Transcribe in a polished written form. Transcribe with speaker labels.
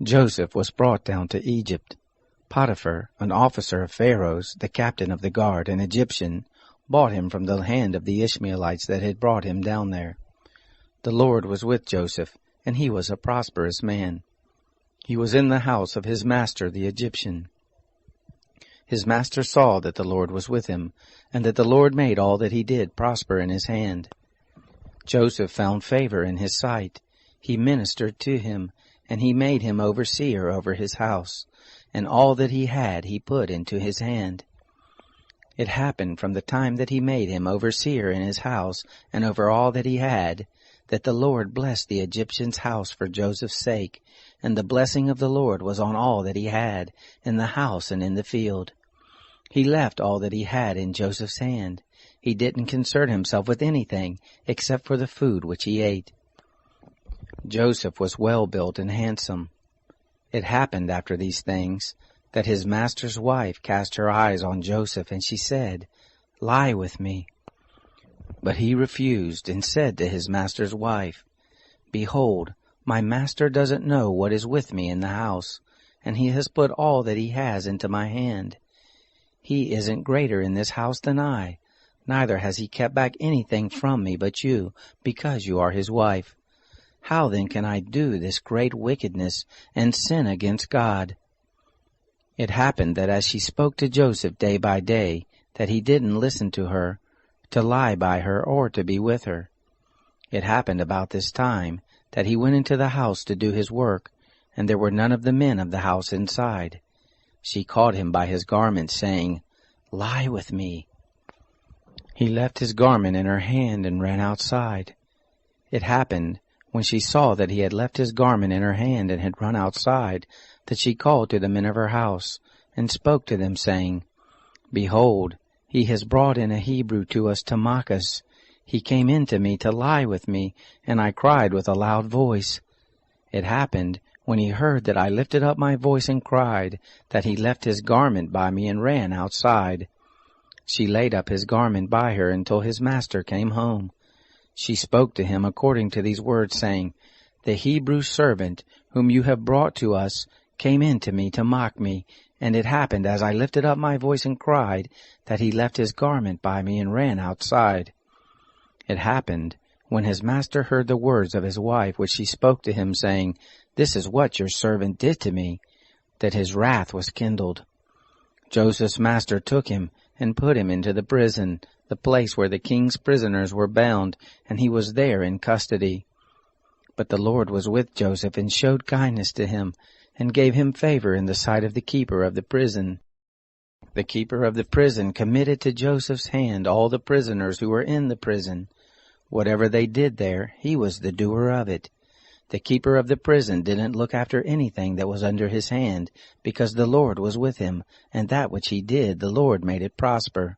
Speaker 1: Joseph was brought down to Egypt. Potiphar, an officer of Pharaoh's, the captain of the guard, an Egyptian, bought him from the hand of the Ishmaelites that had brought him down there. The Lord was with Joseph, and he was a prosperous man. He was in the house of his master the Egyptian. His master saw that the Lord was with him, and that the Lord made all that he did prosper in his hand. Joseph found favor in his sight. He ministered to him, and he made him overseer over his house, and all that he had he put into his hand. It happened from the time that he made him overseer in his house and over all that he had, that the Lord blessed the Egyptian's house for Joseph's sake, and the blessing of the Lord was on all that he had, in the house and in the field. He left all that he had in Joseph's hand. He didn't concern himself with anything except for the food which he ate. Joseph was well built and handsome. It happened after these things that his master's wife cast her eyes on Joseph, and she said, "Lie with me." But he refused and said to his master's wife, "Behold, my master doesn't know what is with me in the house, and he has put all that he has into my hand. He isn't greater in this house than I, neither has he kept back anything from me but you, because you are his wife. How then can I do this great wickedness and sin against God?" It happened that as she spoke to Joseph day by day, that he didn't listen to her, to lie by her or to be with her. It happened about this time that he went into the house to do his work, and there were none of the men of the house inside. She caught him by his garment, saying, "Lie with me." He left his garment in her hand and ran outside. It happened, when she saw that he had left his garment in her hand and had run outside, that she called to the men of her house, and spoke to them, saying, "Behold, he has brought in a Hebrew to us to mock us. He came in to me to lie with me, and I cried with a loud voice. It happened, when he heard that I lifted up my voice and cried, that he left his garment by me and ran outside. She laid up his garment by her until his master came home. She spoke to him according to these words, saying, "The Hebrew servant whom you have brought to us came in to me to mock me, and it happened as I lifted up my voice and cried, that he left his garment by me and ran outside." It happened, when his master heard the words of his wife which she spoke to him, saying, "This is what your servant did to me," that his wrath was kindled. Joseph's master took him and put him into the prison, the place where the king's prisoners were bound, and he was there in custody. But the Lord was with Joseph and showed kindness to him, and gave him favor in the sight of the keeper of the prison. The keeper of the prison committed to Joseph's hand all the prisoners who were in the prison. Whatever they did there, he was the doer of it. The keeper of the prison didn't look after anything that was under his hand, because the Lord was with him, and that which he did, the Lord made it prosper.